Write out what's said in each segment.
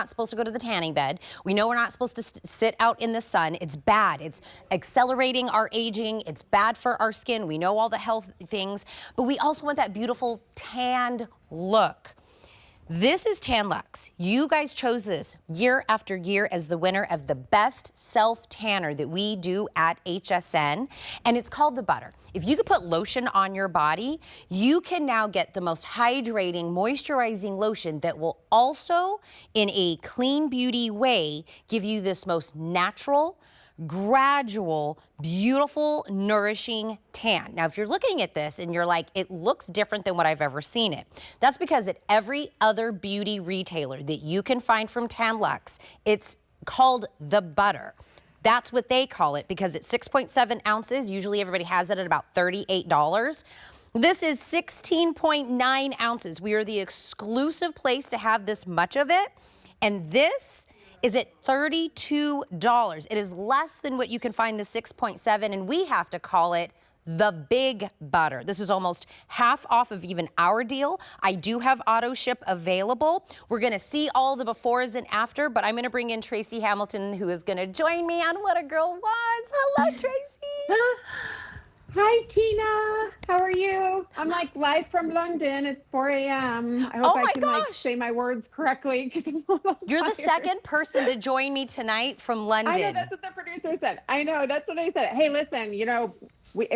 not supposed to go to the tanning bed. We know we're not supposed to sit out in the sun. It's bad. It's accelerating our aging. It's bad for our skin. We know all the health things, but we also want that beautiful tanned look. This is Tan Luxe. You guys chose this year after year as the winner of the best self-tanner that we do at HSN, and it's called the butter. If you could put lotion on your body, you can now get the most hydrating, moisturizing lotion that will also, in a clean beauty way, give you this most natural, gradual, beautiful, nourishing tan. Now, if you're looking at this and you're like, it looks different than what I've ever seen it, that's because at every other beauty retailer that you can find from Tan Luxe, it's called the butter. That's what they call it because it's 6.7 ounces. Usually everybody has it at about $38. This is 16.9 ounces. We are the exclusive place to have this much of it. And this is at $32. It is less than what you can find the 6.7, and we have to call it the big butter. This is almost half off of even our deal. I do have auto ship available. We're gonna see all the befores and after, but I'm gonna bring in Tracy Hamilton, who is gonna join me on What a Girl Wants. Hello, Tracy. Hi, Tina. How are you? I'm like live from London. It's 4 a.m. I hope I can like say my words correctly because I'm a little You're tired. the second person to join me tonight from London. I know, that's what the producer said. I know, that's what I said. Hey, listen, you know,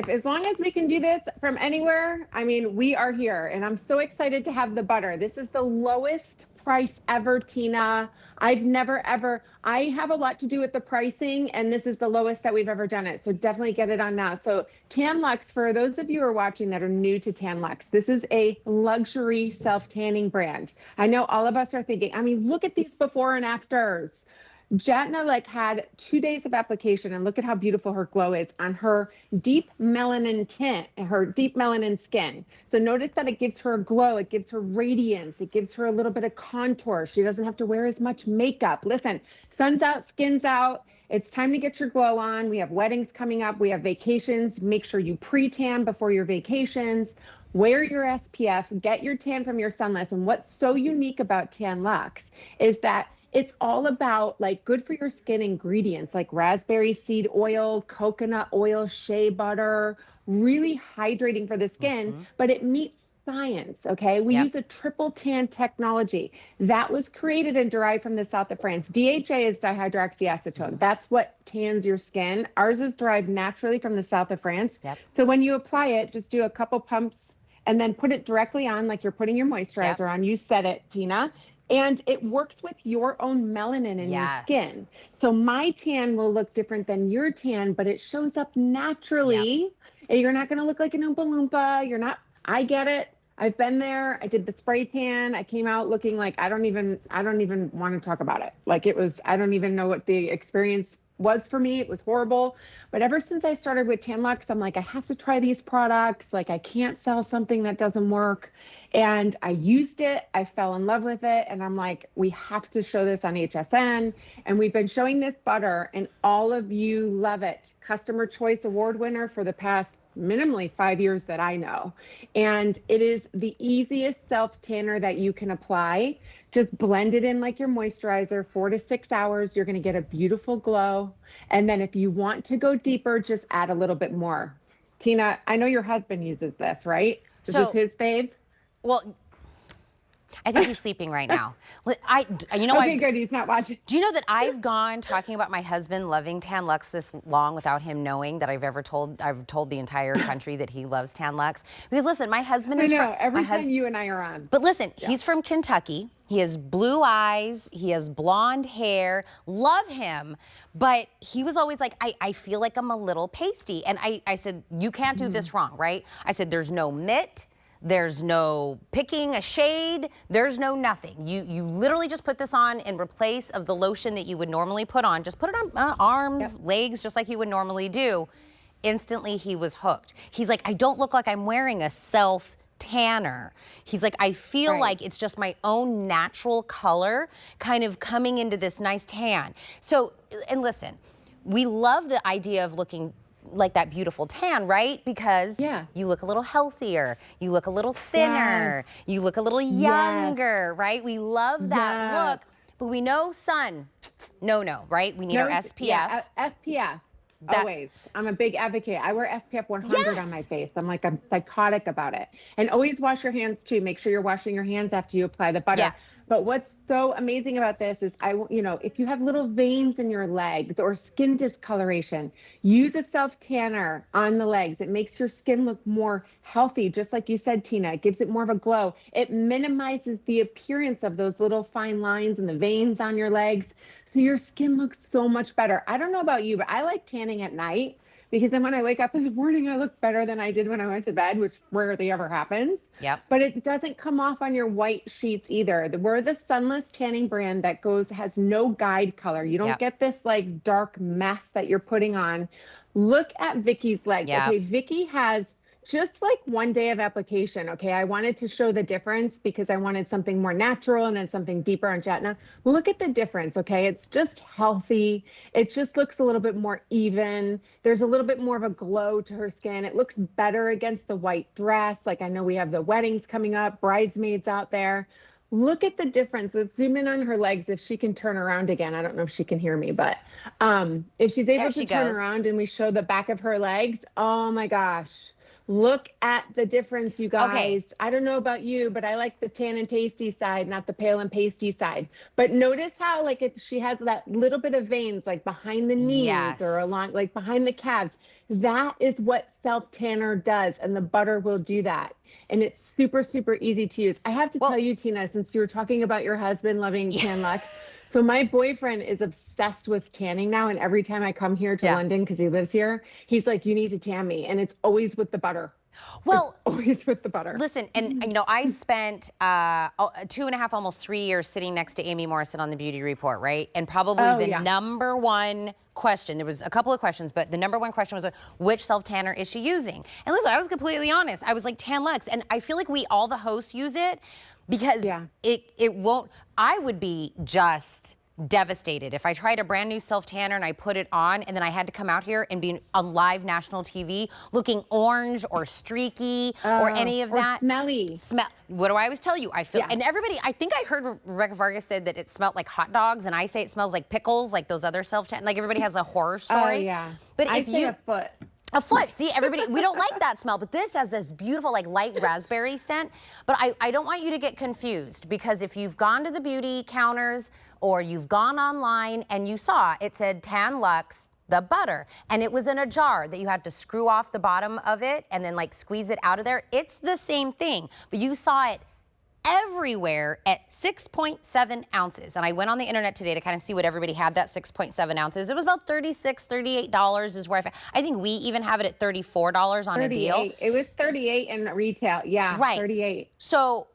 as long as we can do this from anywhere, I mean, we are here. And I'm so excited to have the butter. This is the lowest price ever, Tina. I've never ever, I have a lot to do with the pricing, and this is the lowest that we've ever done it. So definitely get it on now. So Tan Luxe, for those of you who are watching that are new to Tan Luxe, this is a luxury self-tanning brand. I know all of us are thinking, I mean, look at these before and afters. Jatna like had 2 days of application, and look at how beautiful her glow is on her deep melanin tint, her deep melanin skin. So notice that it gives her a glow, it gives her radiance, it gives her a little bit of contour. She doesn't have to wear as much makeup. Listen, sun's out, skin's out. It's time to get your glow on. We have weddings coming up. We have vacations. Make sure you pre-tan before your vacations. Wear your SPF, get your tan from your sunless. And what's so unique about Tan Luxe is that it's all about like good for your skin ingredients like raspberry seed oil, coconut oil, shea butter, really hydrating for the skin, but it meets science, okay? We use a triple tan technology that was created and derived from the south of France. DHA is dihydroxyacetone. That's what tans your skin. Ours is derived naturally from the south of France. So when you apply it, just do a couple pumps and then put it directly on like you're putting your moisturizer on. You said it, Tina. And it works with your own melanin in your skin. So my tan will look different than your tan, but it shows up naturally. And you're not going to look like an Oompa Loompa. You're not, I get it. I've been there. I did the spray tan. I came out looking like, I don't even want to talk about it. Like it was, I don't even know what the experience was for me. It was horrible. But ever since I started with Tan Luxe, I'm like, I have to try these products. Like I can't sell something that doesn't work. And I used it. I fell in love with it. And I'm like, we have to show this on HSN. And we've been showing this butter and all of you love it. Customer Choice Award winner for the past minimally 5 years that I know. And it is the easiest self tanner that you can apply. Just blend it in like your moisturizer, 4 to 6 hours. You're going to get a beautiful glow. And then if you want to go deeper, just add a little bit more. Tina, I know your husband uses this, right? Is this his fave? Well, I think he's sleeping right now. You know, okay, good. He's not watching. Do you know that I've gone talking about my husband loving Tan Luxe this long without him knowing that I've told the entire country that he loves Tan Luxe? Because listen, my husband is from every time you and I are on. But listen, he's from Kentucky. He has blue eyes. He has blonde hair. Love him. But he was always like, I feel like I'm a little pasty. And I said, you can't do this wrong, right? I said, there's no mitt. There's no picking a shade. There's no nothing. You literally just put this on in replace of the lotion that you would normally put on. Just put it on arms, legs, just like you would normally do. Instantly, he was hooked. He's like, I don't look like I'm wearing a self-tanner. He's like, I feel like it's just my own natural color kind of coming into this nice tan. So, and listen, we love the idea of looking like that beautiful tan, right? Because you look a little healthier, you look a little thinner, you look a little younger, right? We love that look. But we know sun, no, right? We need our SPF. Yeah, SPF. Always. I'm a big advocate. I wear SPF 100 on my face. I'm psychotic about it. And always wash your hands too. Make sure you're washing your hands after you apply the butter. Yes. But what's so amazing about this is if you have little veins in your legs or skin discoloration, use a self tanner on the legs. It makes your skin look more healthy. Just like you said, Tina, it gives it more of a glow. It minimizes the appearance of those little fine lines and the veins on your legs. So your skin looks so much better. I don't know about you, but I like tanning at night because then when I wake up in the morning, I look better than I did when I went to bed, which rarely ever happens. Yep. But it doesn't come off on your white sheets either. We're the sunless tanning brand that has no guide color. You don't get this like dark mess that you're putting on. Look at Vicky's legs. Yep. Okay, Vicky has just like 1 day of application. Okay, I wanted to show the difference because I wanted something more natural and then something deeper on Jatna. Look at the difference. Okay, it's just healthy. It just looks a little bit more even. There's a little bit more of a glow to her skin. It looks better against the white dress. Like I know we have the weddings coming up, bridesmaids out there. Look at the difference. Let's zoom in on her legs if she can turn around again. I don't know if she can hear me, but if she's able to turn around and we show the back of her legs, oh my gosh. Look at the difference, you guys. Okay. I don't know about you, but I like the tan and tasty side, not the pale and pasty side. But notice how she has that little bit of veins like behind the knees or along like behind the calves. That is what self tanner does, and the butter will do that. And it's super, super easy to use. I have to tell you, Tina, since you were talking about your husband loving Tan Luxe, so my boyfriend is obsessed with tanning now, and every time I come here to London, because he lives here, he's like, you need to tan me, and it's always with the butter. Well, it's always with the butter. Listen, and I spent 2.5, almost 3 years sitting next to Amy Morrison on the Beauty Report, right? And probably the number one question, there was a couple of questions, but the number one question was, which self-tanner is she using? And listen, I was completely honest. I was like, Tan Luxe, and I feel like all the hosts use it because it won't, I would be just devastated if I tried a brand new self-tanner and I put it on and then I had to come out here and be on live national TV looking orange or streaky or any of that. Smelly. What do I always tell you? I feel, and everybody, I think I heard Rebecca Vargas said that it smelled like hot dogs, and I say it smells like pickles, like those other self-tanner, like everybody has a horror story. Oh, yeah. But I if say you, a foot. A foot. See, everybody, we don't like that smell, but this has this beautiful, like, light raspberry scent. But I don't want you to get confused, because if you've gone to the beauty counters or you've gone online and you saw it said Tan Luxe, the butter, and it was in a jar that you had to screw off the bottom of it and then like squeeze it out of there. It's the same thing, but you saw it everywhere at 6.7 ounces. And I went on the internet today to kind of see what everybody had that 6.7 ounces. It was about $36, $38 is where I think we even have it at $34 on a deal. It was 38 in retail. Yeah, right. 38. So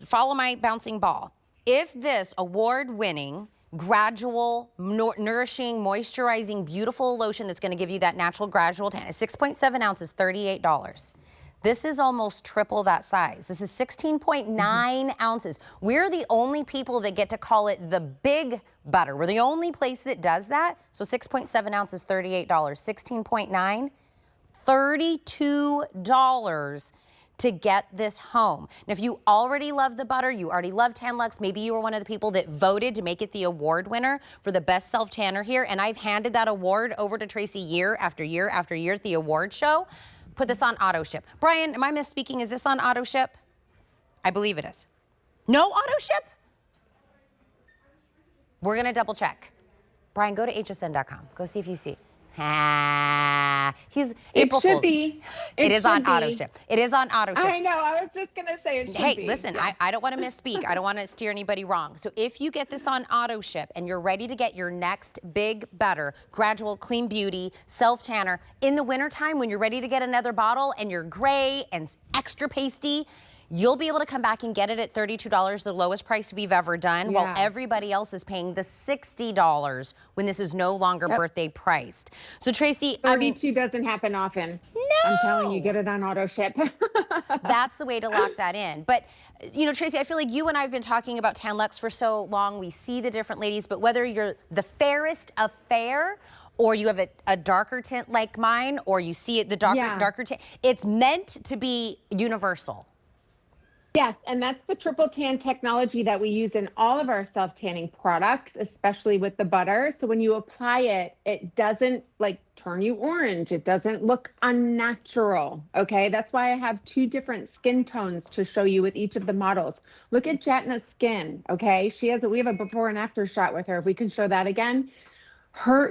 follow my bouncing ball. If this award-winning, gradual, nourishing, moisturizing, beautiful lotion that's going to give you that natural gradual tan is 6.7 ounces, $38. This is almost triple that size. This is 16.9 ounces. We're the only people that get to call it the big butter. We're the only place that does that. So 6.7 ounces, $38. 16.9, $32 to get this home. Now, if you already love the butter, you already love Tan Luxe, maybe you were one of the people that voted to make it the award winner for the best self-tanner here, and I've handed that award over to Tracy year after year after year at the award show. Put this on auto ship. Brian, am I misspeaking? Is this on auto ship? I believe it is. No auto ship? We're gonna double check. Brian, go to hsn.com. Go see if you see. He's April Fool's. Be. It is on auto ship. It is on auto ship. I know. I was just gonna say it should be. Hey, listen, I don't want to misspeak. I don't want to steer anybody wrong. So if you get this on auto ship and you're ready to get your next big, better, gradual, clean beauty, self-tanner in the wintertime when you're ready to get another bottle and you're gray and extra pasty, you'll be able to come back and get it at $32, the lowest price we've ever done, while everybody else is paying the $60 when this is no longer birthday priced. So Tracy, 32 doesn't happen often. No. I'm telling you, get it on auto ship. That's the way to lock that in. But, you know, Tracy, I feel like you and I have been talking about Tan Luxe for so long. We see the different ladies, but whether you're the fairest of fair, or you have a darker tint like mine, or you see it the darker tint, it's meant to be universal. Yes, and that's the triple tan technology that we use in all of our self tanning products, especially with the butter. So when you apply it, it doesn't like turn you orange. It doesn't look unnatural. Okay. That's why I have two different skin tones to show you with each of the models. Look at Jatna's skin. Okay. We have a before and after shot with her. If we can show that again,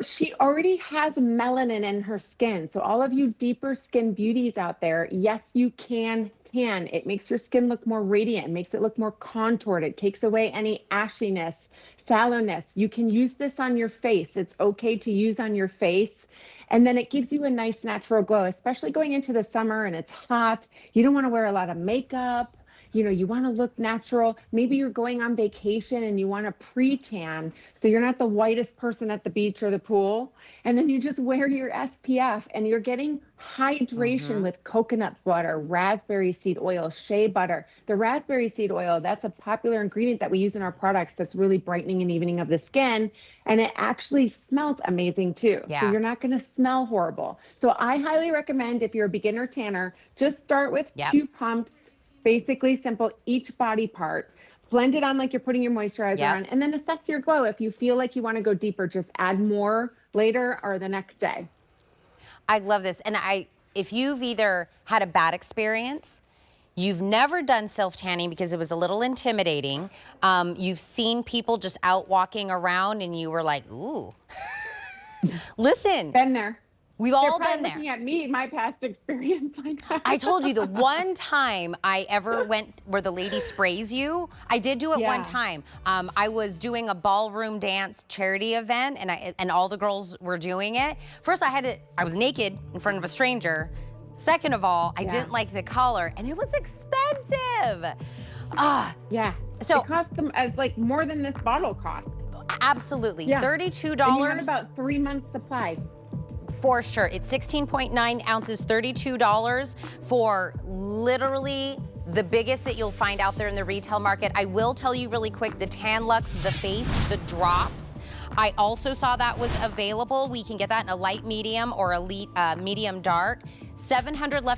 she already has melanin in her skin. So all of you deeper skin beauties out there, yes, you can tan. It makes your skin look more radiant. It makes it look more contoured. It takes away any ashiness, sallowness. You can use this on your face. It's okay to use on your face. And then it gives you a nice natural glow, especially going into the summer and it's hot. You don't want to wear a lot of makeup. You want to look natural. Maybe you're going on vacation and you want to pre-tan, so you're not the whitest person at the beach or the pool. And then you just wear your SPF and you're getting hydration with coconut butter, raspberry seed oil, shea butter. The raspberry seed oil, that's a popular ingredient that we use in our products that's really brightening and evening of the skin. And it actually smells amazing too. Yeah. So you're not going to smell horrible. So I highly recommend, if you're a beginner tanner, just start with 2 pumps. Basically simple, each body part, blend it on like you're putting your moisturizer on, and then assess your glow. If you feel like you want to go deeper, just add more later or the next day. I love this. And if you've either had a bad experience, you've never done self-tanning because it was a little intimidating, you've seen people just out walking around and you were like, ooh. Listen. Been there. We've all They're been there. looking at me, my past experience. I told you the one time I ever went where the lady sprays you, I did do it one time. I was doing a ballroom dance charity event and all the girls were doing it. First I was naked in front of a stranger. Second of all, I didn't like the color and it was expensive. Yeah. So it cost them as like more than this bottle cost. Absolutely. Yeah. $32. And you have about 3 months supply. For sure. It's 16.9 ounces, $32 for literally the biggest that you'll find out there in the retail market. I will tell you really quick, the Tan Luxe, the face, the drops, I also saw that was available. We can get that in a light medium or a medium dark. 700 left